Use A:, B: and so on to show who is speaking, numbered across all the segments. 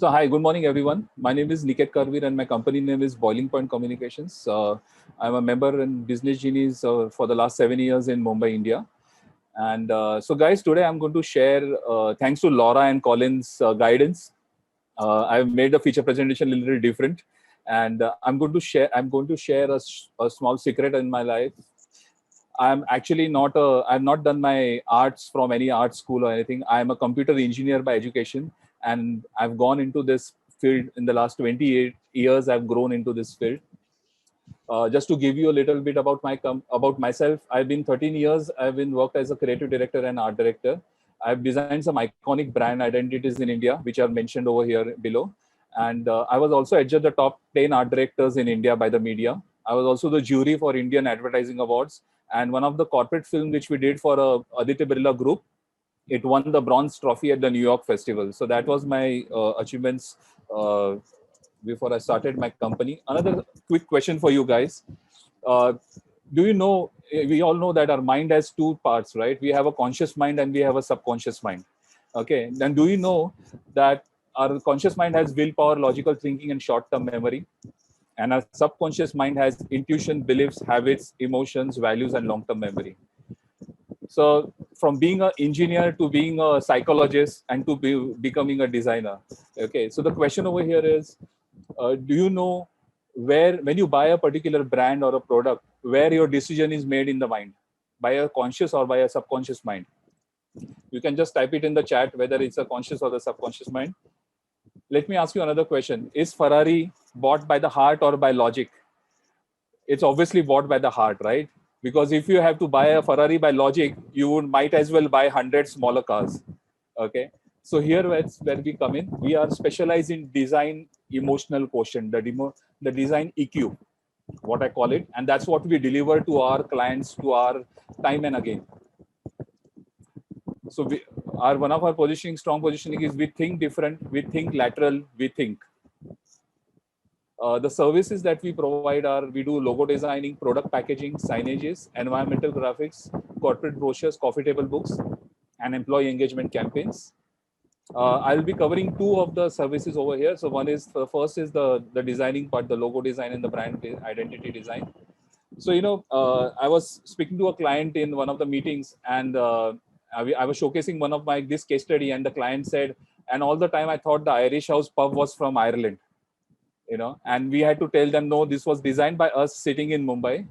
A: So hi, good morning everyone. My name is Niket Karvir and my company name is Boiling Point Communications. I'm a member in Business Genies for the last 7 years in Mumbai, India. And so guys, today I'm going to share, thanks to Laura and Colin's guidance, I've made the feature presentation a little different. And I'm going to share a small secret in my life. I've not done my arts from any art school or anything. I'm a computer engineer by education, and I've gone into this field in the last 28 years. I've grown into this field. Just to give you a little bit about about myself, I've been 13 years. I've been worked as a creative director and art director. I've designed some iconic brand identities in India, which are mentioned over here below. And I was also edged the top 10 art directors in India by the media. I was also the jury for Indian Advertising Awards. And one of the corporate film which we did for Aditya Birla Group, it won the bronze trophy at the New York Festival. So that was my achievements uh, before I started my company. Another quick question for you guys. Uh, do you know, we all know that our mind has two parts, right? We have a conscious mind and we have a subconscious mind. Okay. Then do you know that our conscious mind has willpower, logical thinking, and short term memory? And our subconscious mind has intuition, beliefs, habits, emotions, values, and long term memory. So from being an engineer to being a psychologist and to becoming a designer. Okay. So the question over here is, do you know where, when you buy a particular brand or a product, where your decision is made in the mind, by a conscious or by a subconscious mind? You can just type it in the chat whether it's a conscious or the subconscious mind. Let me ask you another question. Is Ferrari bought by the heart or by logic? It's obviously bought by the heart, right? Because if you have to buy a Ferrari by logic, you would might as well buy 100 smaller cars. Okay. So here where we come in, we are specialized in design emotional quotient, the design EQ, what I call it. And that's what we deliver to our clients, to our time and again. So one of our positioning, strong positioning is we think different, we think lateral, we think. The services that we provide are, we do logo designing, product packaging, signages, environmental graphics, corporate brochures, coffee table books, and employee engagement campaigns. I'll be covering two of the services over here. So one is, the first is the designing part, the logo design and the brand identity design. So, I was speaking to a client in one of the meetings, and I was showcasing one of my this case study, and the client said, and all the time I thought the Irish House pub was from Ireland, and we had to tell them, no, this was designed by us sitting in Mumbai.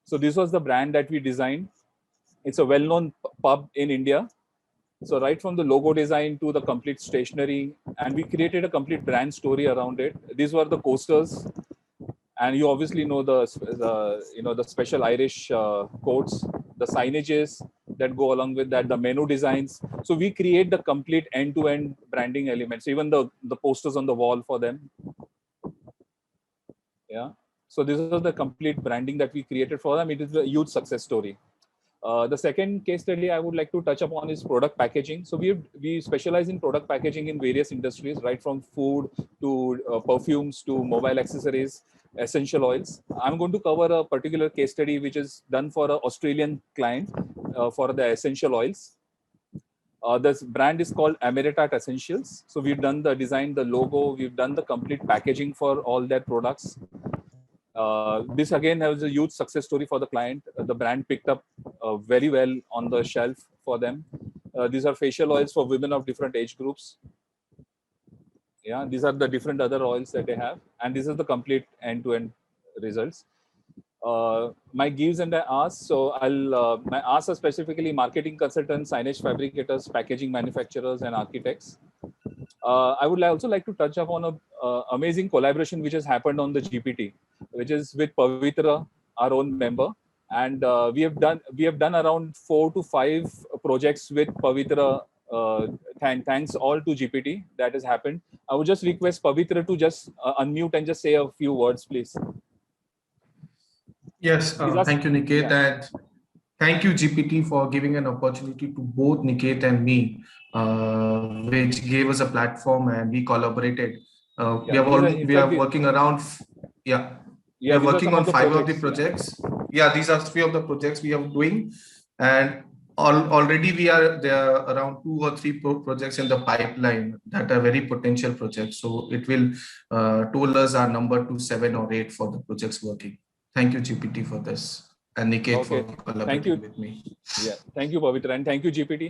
A: So this was the brand that we designed. It's a well-known pub in India. So right from the logo design to the complete stationery, and we created a complete brand story around it. These were the coasters, and you obviously know the special Irish coats, the signages that go along with that, the menu designs. So we create the complete end-to-end branding elements, even the posters on the wall for them. Yeah. So this is the complete branding that we created for them. It is a huge success story. The second case study I would like to touch upon is product packaging. So we specialize in product packaging in various industries, right from food to perfumes to mobile accessories, essential oils. I'm going to cover a particular case study which is done for an Australian client for the essential oils. This brand is called Ameritat Essentials. So we've done the design, the logo, we've done the complete packaging for all their products. This again has a huge success story for the client. The brand picked up very well on the shelf for them. These are facial oils for women of different age groups. Yeah, these are the different other oils that they have, and this is the complete end-to-end results. My gives and I ask. So my asks are specifically marketing consultants, signage fabricators, packaging manufacturers, and architects. I would also like to touch upon a amazing collaboration which has happened on the GPT, which is with Pavitra, our own member, and we have done around 4 to 5 projects with Pavitra. Thanks all to GPT that has happened. I would just request Pavitra to just unmute and just say a few words, please.
B: Yes, thank you, Niket, and thank you, GPT, for giving an opportunity to both Niket and me, which gave us a platform and we collaborated. We are working around, we are working on 5 of the projects. Yeah, these are 3 of the projects we are doing, and already there are around 2 or 3 projects in the pipeline that are very potential projects. So it will toll us our number to 7 or 8 for the projects working. Thank you, GPT, for this, and Niket for collaborating with me.
A: Yeah, thank you, Pavitra, and thank you, GPT.